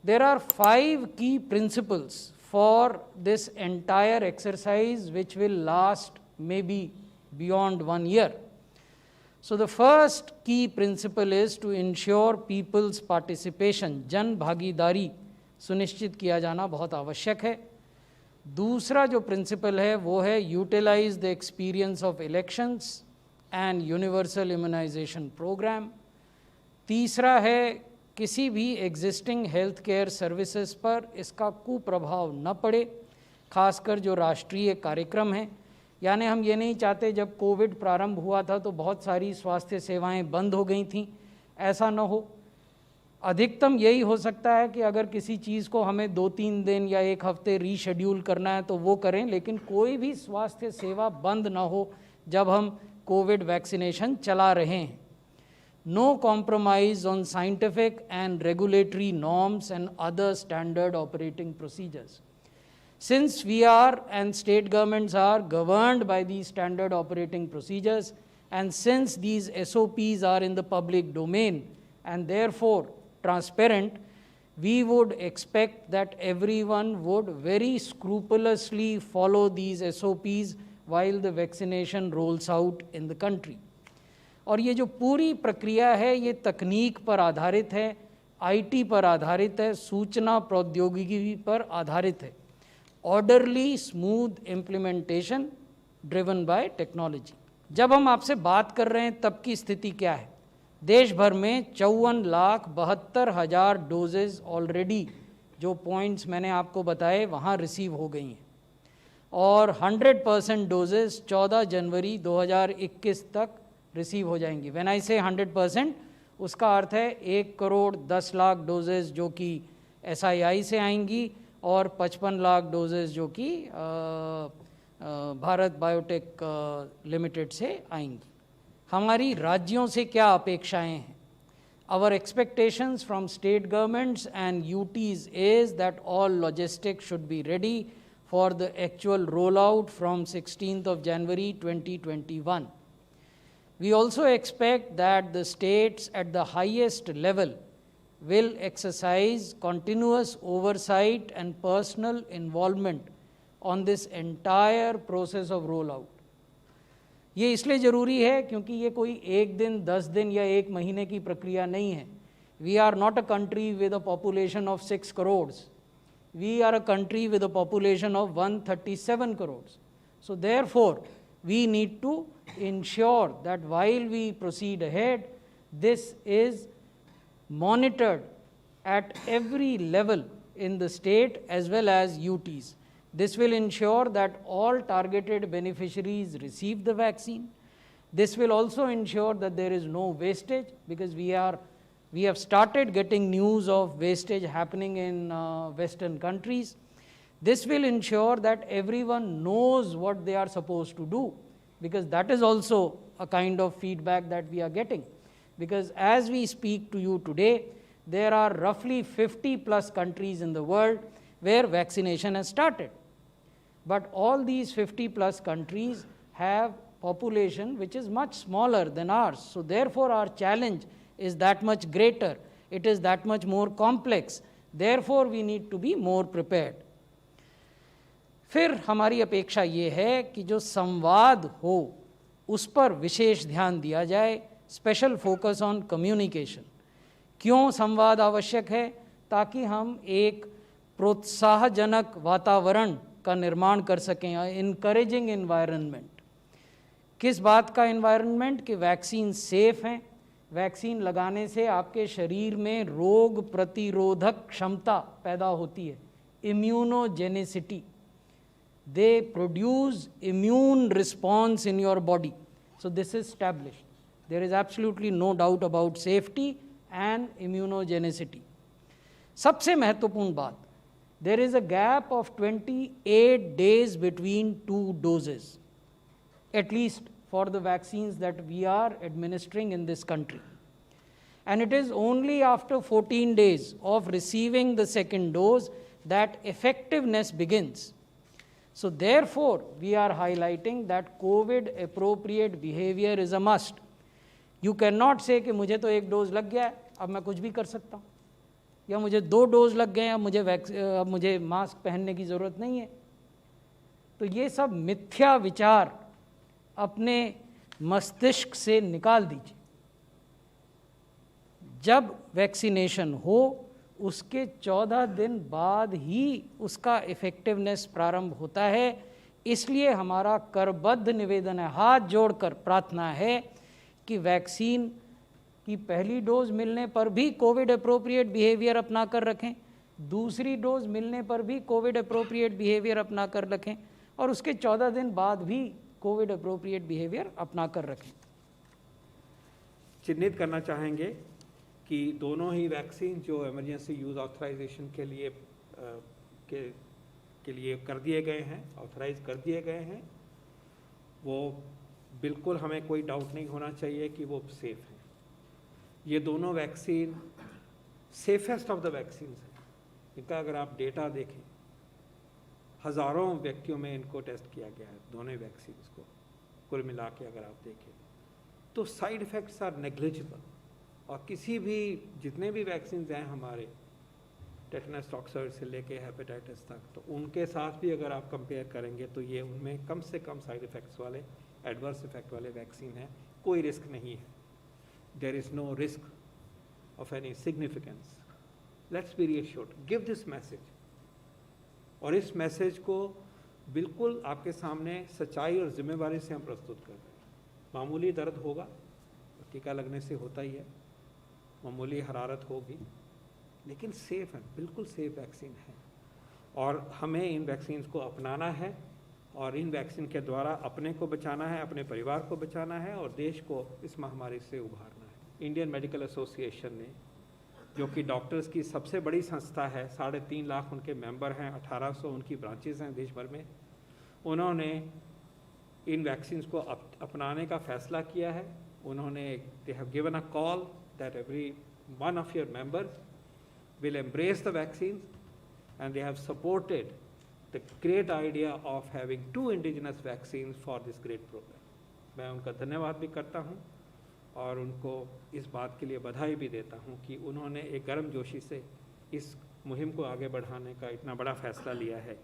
There are 5 key principles for this entire exercise which will last maybe beyond 1 year. So the first key principle is to ensure people's participation, जन भागीदारी सुनिश्चित किया जाना बहुत आवश्यक है. दूसरा जो प्रिंसिपल है वो है utilise the experience of elections and universal immunisation programme. तीसरा है किसी भी एग्जिस्टिंग हेल्थ केयर सर्विसेज पर इसका कुप्रभाव न पड़े, खासकर जो राष्ट्रीय कार्यक्रम हैं. यानी हम ये नहीं चाहते, जब कोविड प्रारंभ हुआ था तो बहुत सारी स्वास्थ्य सेवाएं बंद हो गई थीं, ऐसा न हो. अधिकतम यही हो सकता है कि अगर किसी चीज़ को हमें 2-3 दिन या 1 हफ्ते रीशेड्यूल करना है तो वो करें, लेकिन कोई भी स्वास्थ्य सेवा बंद ना हो जब हम कोविड वैक्सीनेशन चला रहे हैं. No compromise on scientific and regulatory norms and other standard operating procedures. Since we are and state governments are governed by these standard operating procedures, and since these SOPs are in the public domain and therefore transparent, we would expect that everyone would very scrupulously follow these SOPs while the vaccination rolls out in the country. और ये जो पूरी प्रक्रिया है ये तकनीक पर आधारित है, IT पर आधारित है, सूचना प्रौद्योगिकी पर आधारित है. Orderly smooth implementation driven by technology. जब हम आपसे बात कर रहे हैं तब की स्थिति क्या है? देश भर में 54,72,000 डोजेज ऑलरेडी, जो पॉइंट्स मैंने आपको बताए, वहाँ रिसीव हो गई हैं. और 100% डोजेज 14 जनवरी 2021 तक रिसीव हो जाएंगी. व्हेन आई से 100%, उसका अर्थ है 1,10,00,000 डोजेज जो कि SII से आएंगी और 55 लाख डोजेज जो कि भारत बायोटेक लिमिटेड से आएंगी. हमारी राज्यों से क्या अपेक्षाएं हैं? Our expectations from state governments and UTs is that all logistics should be ready for the actual roll out from 16th January 2021. We also expect that the states at the highest level will exercise continuous oversight and personal involvement on this entire process of rollout. ये इसलिए ज़रूरी है क्योंकि ये कोई 1 दिन, 10 दिन या 1 महीने की प्रक्रिया नहीं है. We are not a country with a population of 6 crores. We are a country with a population of 137 crores. So therefore, we need to ensure that while we proceed ahead, this is monitored at every level in the state as well as UTs. This will ensure that all targeted beneficiaries receive the vaccine. This will also ensure that there is no wastage, because we have started getting news of wastage happening in Western countries. This will ensure that everyone knows what they are supposed to do, because that is also a kind of feedback that we are getting. Because as we speak to you today, there are roughly 50+ countries in the world where vaccination has started. But all these 50+ countries have population which is much smaller than ours. So therefore our challenge is that much greater. It is that much more complex. Therefore we need to be more prepared. फिर हमारी अपेक्षा ये है कि जो संवाद हो उस पर विशेष ध्यान दिया जाए. Special focus on communication. क्यों संवाद आवश्यक है? ताकि हम एक प्रोत्साहजनक वातावरण का निर्माण कर सकें, इनकरेजिंग एनवायरनमेंट. किस बात का एनवायरनमेंट? कि वैक्सीन सेफ हैं. वैक्सीन लगाने से आपके शरीर में रोग प्रतिरोधक क्षमता पैदा होती है, immunogenicity. They produce immune response in your body. So this is established. There is absolutely no doubt about safety and immunogenicity. सबसे महत्वपूर्ण बात, there is a gap of 28 days between 2 doses, at least for the vaccines that we are administering in this country. And it is only after 14 days of receiving the second dose that effectiveness begins. So therefore, we are highlighting that COVID appropriate behavior is a must. You cannot say कि मुझे तो 1 dose लग गया है, अब मैं कुछ भी कर सकता हूँ. या मुझे 2 डोज लग गए, अब मुझे मास्क पहनने की ज़रूरत नहीं है। तो ये सब मिथ्या विचार अपने मस्तिष्क से निकाल दीजिए। जब वैक्सीनेशन हो उसके 14 दिन बाद ही उसका इफ़ेक्टिवनेस प्रारंभ होता है। इसलिए हमारा करबद्ध निवेदन है, हाथ जोड़कर प्रार्थना है कि वैक्सीन की पहली डोज मिलने पर भी कोविड अप्रोप्रिएट बिहेवियर अपना कर रखें, दूसरी डोज मिलने पर भी कोविड अप्रोप्रिएट बिहेवियर अपना कर रखें, और उसके 14 दिन बाद भी कोविड अप्रोप्रिएट बिहेवियर अपना कर रखें। चिन्हित करना चाहेंगे कि दोनों ही वैक्सीन जो इमरजेंसी यूज़ ऑथराइजेशन के लिए कर दिए गए हैं, ऑथराइज कर दिए गए हैं, वो बिल्कुल हमें कोई डाउट नहीं होना चाहिए कि वो सेफ़ हैं। ये दोनों vaccine safest of the vaccine हैं। इनका अगर आप डेटा देखें, हज़ारों व्यक्तियों में इनको टेस्ट किया गया है, दोनों वैक्सीन को कुल मिला के अगर आप देखें तो साइड इफ़ेक्ट्स आर नेग्लिजिबल। और किसी भी जितने भी वैक्सीन हैं हमारे, टेटनस टॉक्सर्ड से लेके हेपेटाइटिस तक, तो उनके साथ भी अगर आप कंपेयर करेंगे तो ये उनमें कम से कम साइड इफ़ेक्ट्स वाले, एडवर्स इफ़ेक्ट वाले वैक्सीन है। कोई रिस्क नहीं है, there is no risk of any significance. Let's be reassured, give this message. और इस मैसेज को बिल्कुल आपके सामने सच्चाई और जिम्मेवारी से हम प्रस्तुत कर रहे हैं। मामूली दर्द होगा, टीका लगने से होता ही है, मामूली हरारत होगी, लेकिन सेफ़ है, बिल्कुल सेफ़ वैक्सीन है। और हमें इन वैक्सीन को अपनाना है और इन वैक्सीन के द्वारा अपने को बचाना है, अपने परिवार को बचाना है और देश को इस महामारी से उभारना है। इंडियन मेडिकल एसोसिएशन ने, जो कि डॉक्टर्स की सबसे बड़ी संस्था है, 3.5 लाख उनके मेंबर हैं, 1800 उनकी ब्रांचेस हैं देश भर में, उन्होंने इन वैक्सीन को अपनाने का फैसला किया है। उन्होंने they have given a call that every one of your members will embrace the vaccines, and they have supported the great idea of having 2 indigenous vaccines for this great program. मैं उनका धन्यवाद भी करता हूँ और उनको इस बात के लिए बधाई भी देता हूँ कि उन्होंने एक गर्मजोशी से इस मुहिम को आगे बढ़ाने का इतना बड़ा फैसला लिया है।